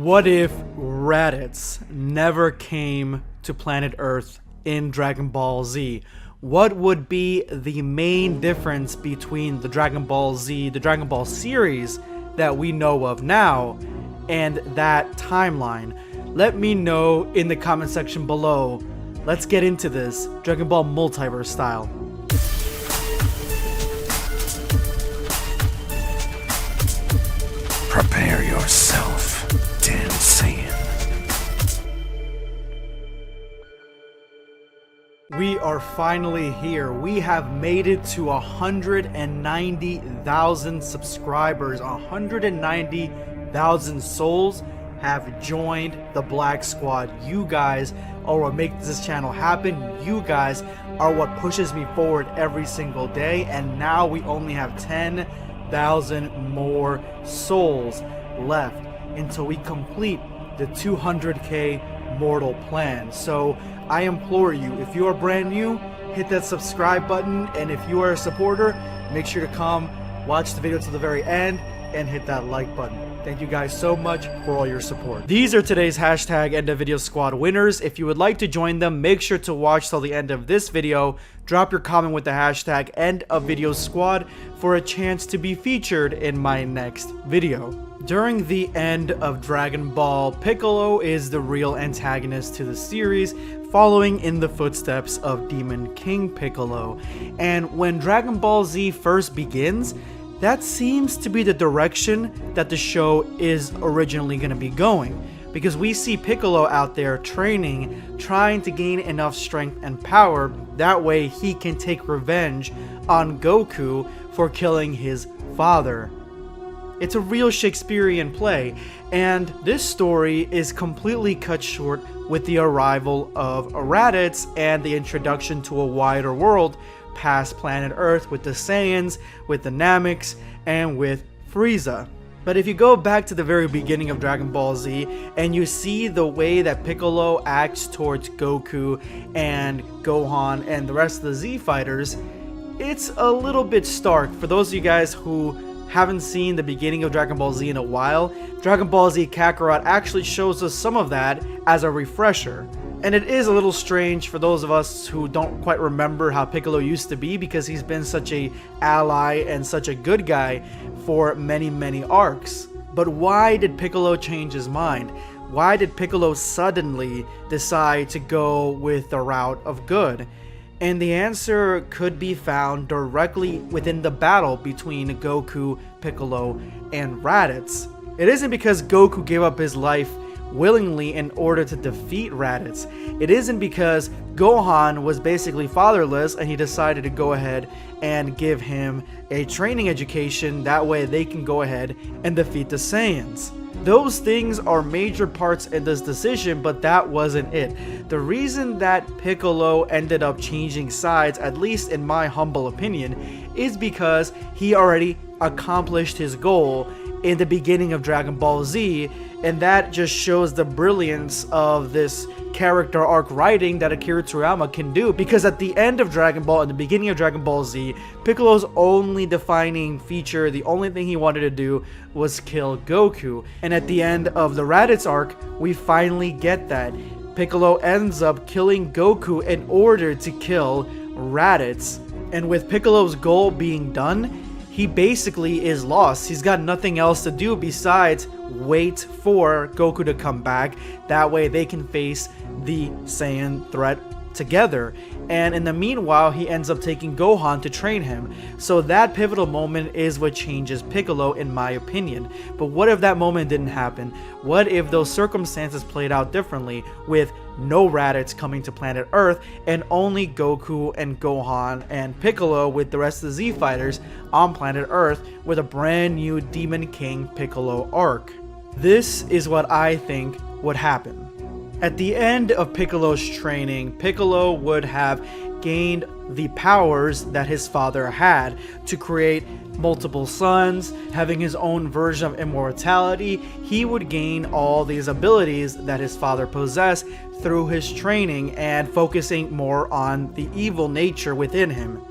What if Raditz never came to planet Earth in Dragon Ball Z? What would be the main difference between the Dragon Ball Z, the Dragon Ball series that we know of now, and that timeline? Let me know in the comment section below. Let's get into this Dragon Ball multiverse style. Prepare yourself, Dan Saiyan. We are finally here. We have made it to 190,000 subscribers. 190,000 souls have joined the Black Squad. You guys are what makes this channel happen. You guys are what pushes me forward every single day. And now we only have 10,000 more souls left until we complete the 200k mortal plan. So I implore you, if you are brand new, hit that subscribe button, and if you are a supporter, make sure to come watch the video to the very end and hit that like button. Thank you guys so much for all your support. These are today's hashtag end of video squad winners. If you would like to join them, make sure to watch till the end of this video. Drop your comment with the hashtag end of video squad for a chance to be featured in my next video. During the end of Dragon Ball, Piccolo is the real antagonist to the series, following in the footsteps of Demon King Piccolo. And when Dragon Ball Z first begins, that seems to be the direction that the show is originally going to be going, because we see Piccolo out there training, trying to gain enough strength and power, that way he can take revenge on Goku for killing his father. It's a real Shakespearean play, and this story is completely cut short with the arrival of Raditz and the introduction to a wider world past planet Earth with the Saiyans, with the Nameks, and with Frieza. But if you go back to the very beginning of Dragon Ball Z and you see the way that Piccolo acts towards Goku and Gohan and the rest of the Z fighters, it's a little bit stark. For those of you guys who haven't seen the beginning of Dragon Ball Z in a while, Dragon Ball Z Kakarot actually shows us some of that as a refresher. And it is a little strange for those of us who don't quite remember how Piccolo used to be, because he's been such a ally and such a good guy for many arcs. But why did Piccolo change his mind? Why did Piccolo suddenly decide to go with the route of good? And the answer could be found directly within the battle between Goku, Piccolo, and Raditz. It isn't because Goku gave up his life willingly in order to defeat Raditz. It isn't because Gohan was basically fatherless and he decided to go ahead and give him a training education, that way they can go ahead and defeat the Saiyans. Those things are major parts in this decision, but that wasn't it. The reason that Piccolo ended up changing sides, at least in my humble opinion, is because he already accomplished his goal in the beginning of Dragon Ball Z, and that just shows the brilliance of this character arc writing that Akira Toriyama can do, because at the end of Dragon Ball and the beginning of Dragon Ball Z, Piccolo's only defining feature, the only thing he wanted to do, was kill Goku. And at the end of the Raditz arc, we finally get that. Piccolo ends up killing Goku in order to kill Raditz. And with Piccolo's goal being done, he basically is lost. He's got nothing else to do besides wait for Goku to come back. That way they can face the Saiyan threat together. And in the meanwhile, he ends up taking Gohan to train him. So that pivotal moment is what changes Piccolo, in my opinion. But what if that moment didn't happen? What if those circumstances played out differently, with no Raditz coming to planet Earth and only Goku and Gohan and Piccolo with the rest of the Z fighters on planet Earth with a brand new Demon King Piccolo arc? This is what I think would happen. At the end of Piccolo's training, Piccolo would have gained the powers that his father had to create multiple suns, having his own version of immortality. He would gain all these abilities that his father possessed through his training and focusing more on the evil nature within him.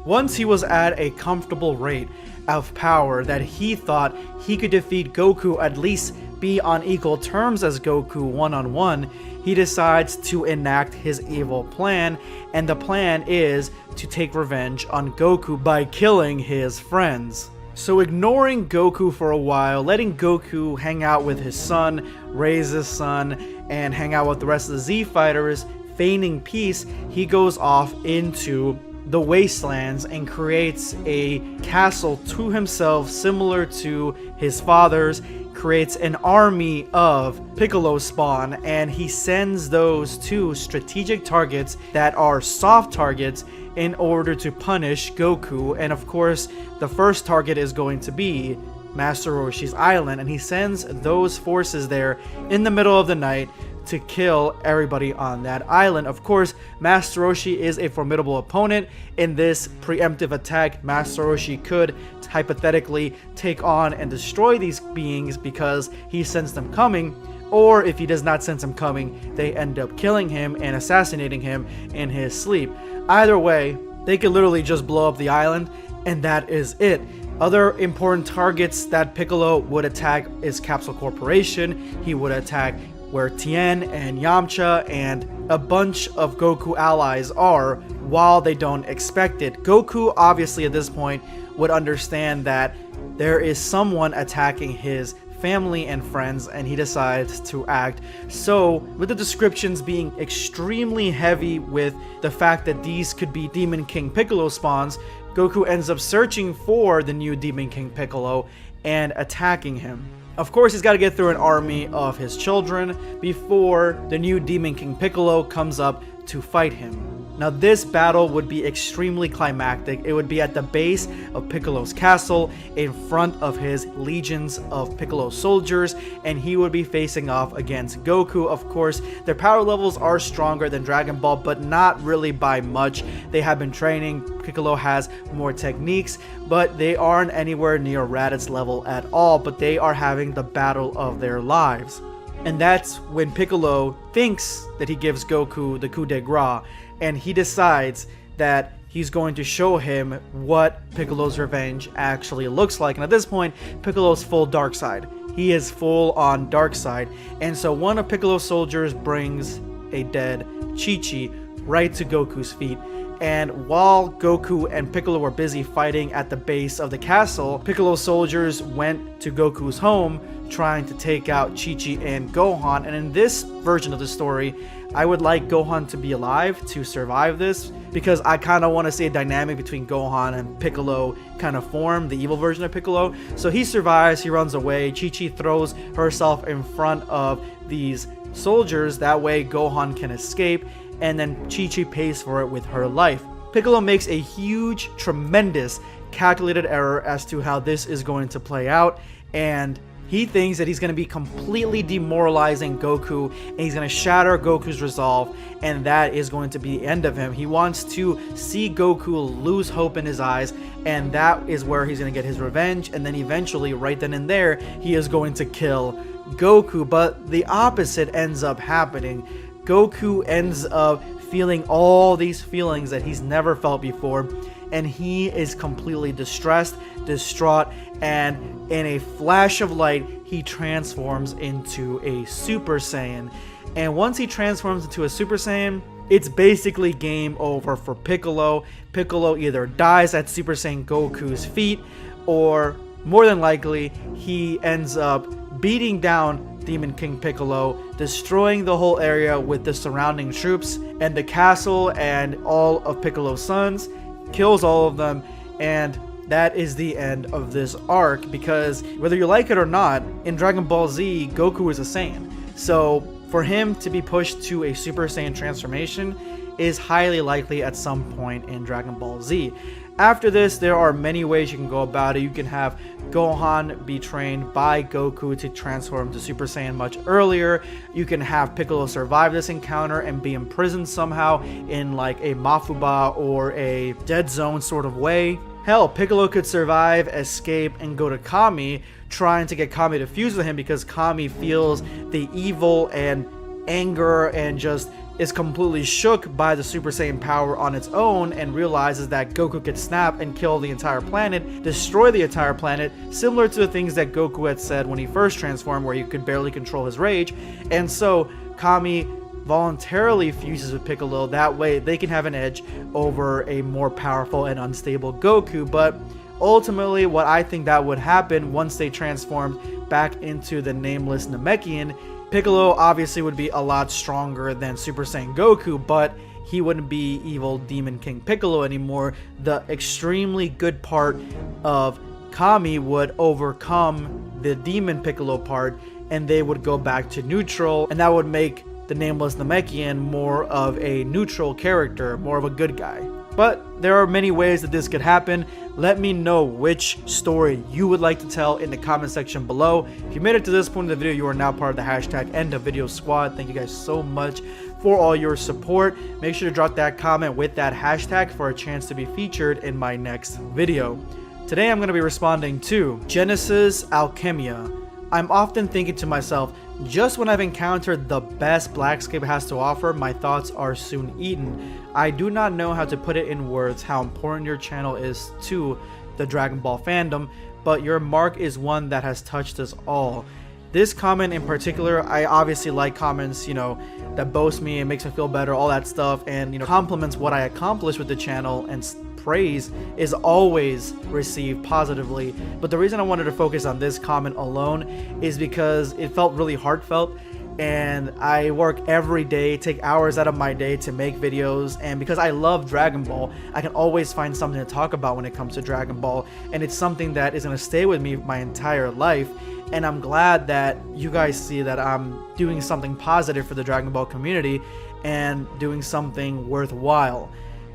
Once he was at a comfortable rate of power that he thought he could defeat Goku at least be on equal terms as Goku one-on-one, he decides to enact his evil plan, and the plan is to take revenge on Goku by killing his friends. So ignoring Goku for a while, letting Goku hang out with his son, raise his son, and hang out with the rest of the Z Fighters, feigning peace, he goes off into the wastelands and creates a castle to himself similar to his father's, creates an army of Piccolo spawn, and he sends those to strategic targets that are soft targets in order to punish Goku. And of course, the first target is going to be Master Roshi's island, and he sends those forces there in the middle of the night to kill everybody on that island. Of course, Master Roshi is a formidable opponent. In this preemptive attack, Master Roshi could hypothetically take on and destroy these beings because he sensed them coming, or if he does not sense them coming, they end up killing him and assassinating him in his sleep. Either way, they could literally just blow up the island, and that is it. Other important targets that Piccolo would attack is Capsule Corporation. He would attack where Tien and Yamcha and a bunch of Goku allies are, while they don't expect it. Goku obviously at this point would understand that there is someone attacking his family and friends, and he decides to act. So with the descriptions being extremely heavy with the fact that these could be Demon King Piccolo spawns, Goku ends up searching for the new Demon King Piccolo and attacking him. Of course, he's got to get through an army of his children before the new Demon King Piccolo comes up to fight him. Now, this battle would be extremely climactic. It would be at the base of Piccolo's castle in front of his legions of Piccolo soldiers, and he would be facing off against Goku. Of course, their power levels are stronger than Dragon Ball, but not really by much. They have been training. Piccolo has more techniques, but they aren't anywhere near Raditz level at all, but they are having the battle of their lives. And that's when Piccolo thinks that he gives Goku the coup de grace, and he decides that he's going to show him what Piccolo's revenge actually looks like. And at this point, Piccolo's full dark side. He is full on dark side. And so one of Piccolo's soldiers brings a dead Chi-Chi right to Goku's feet. And while Goku and Piccolo were busy fighting at the base of the castle, Piccolo's soldiers went to Goku's home trying to take out Chi-Chi and Gohan. And in this version of the story, I would like Gohan to be alive to survive this, because I kind of want to see a dynamic between Gohan and Piccolo kind of form, the evil version of Piccolo. So he survives, he runs away, Chi-Chi throws herself in front of these soldiers, that way Gohan can escape, and then Chi-Chi pays for it with her life. Piccolo makes a huge, tremendous, calculated error as to how this is going to play out, and he thinks that he's going to be completely demoralizing Goku, and he's going to shatter Goku's resolve, and that is going to be the end of him. He wants to see Goku lose hope in his eyes, and that is where he's going to get his revenge, and then eventually, right then and there, he is going to kill Goku. But the opposite ends up happening. Goku ends up feeling all these feelings that he's never felt before, and he is completely distressed, distraught, and in a flash of light, he transforms into a Super Saiyan. And once he transforms into a Super Saiyan, it's basically game over for Piccolo. Piccolo either dies at Super Saiyan Goku's feet, or more than likely, he ends up beating down Demon King Piccolo, destroying the whole area with the surrounding troops and the castle and all of Piccolo's sons, kills all of them, and that is the end of this arc. Because whether you like it or not, in Dragon Ball Z, Goku is a Saiyan. So for him to be pushed to a Super Saiyan transformation is highly likely at some point in Dragon Ball Z. After this, there are many ways you can go about it. You can have Gohan be trained by Goku to transform to Super Saiyan much earlier. You can have Piccolo survive this encounter and be imprisoned somehow in like a Mafuba or a Dead Zone sort of way. Hell, Piccolo could survive, escape, and go to Kami, trying to get Kami to fuse with him, because Kami feels the evil and anger and just is completely shook by the Super Saiyan power on its own and realizes that Goku could snap and kill the entire planet, destroy the entire planet, similar to the things that Goku had said when he first transformed, where he could barely control his rage. And so Kami voluntarily fuses with Piccolo. That way they can have an edge over a more powerful and unstable Goku. But ultimately, what I think that would happen once they transformed back into the nameless Namekian, Piccolo obviously would be a lot stronger than Super Saiyan Goku, but he wouldn't be evil Demon King Piccolo anymore. The extremely good part of Kami would overcome the Demon Piccolo part, and they would go back to neutral, and that would make the nameless Namekian more of a neutral character, more of a good guy. But there are many ways that this could happen. Let me know which story you would like to tell in the comment section below. If you made it to this point in the video, you are now part of the hashtag End of Video Squad. Thank you guys so much for all your support. Make sure to drop that comment with that hashtag for a chance to be featured in my next video. Today I'm going to be responding to Genesis Alchemia. I'm often thinking to myself, just when I've encountered the best Blackscape has to offer, my thoughts are soon eaten. I do not know how to put it in words how important your channel is to the Dragon Ball fandom, but your mark is one that has touched us all. This comment in particular, I obviously like comments, that boast me and makes me feel better, all that stuff, and, compliments what I accomplished with the channel, and praise is always received positively. But the reason I wanted to focus on this comment alone is because it felt really heartfelt, and I work every day, take hours out of my day to make videos, and because I love Dragon Ball, I can always find something to talk about when it comes to Dragon Ball, and it's something that is going to stay with me my entire life. And I'm glad that you guys see that I'm doing something positive for the Dragon Ball community and doing something worthwhile.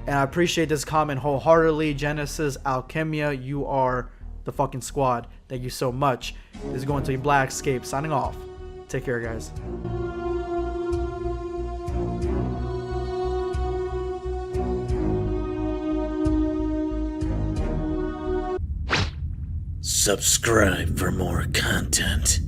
And I appreciate this comment wholeheartedly. Genesis Alchemia, you are the fucking squad. Thank you so much. This is going to be Blackscape signing off. Take care, guys. Subscribe for more content.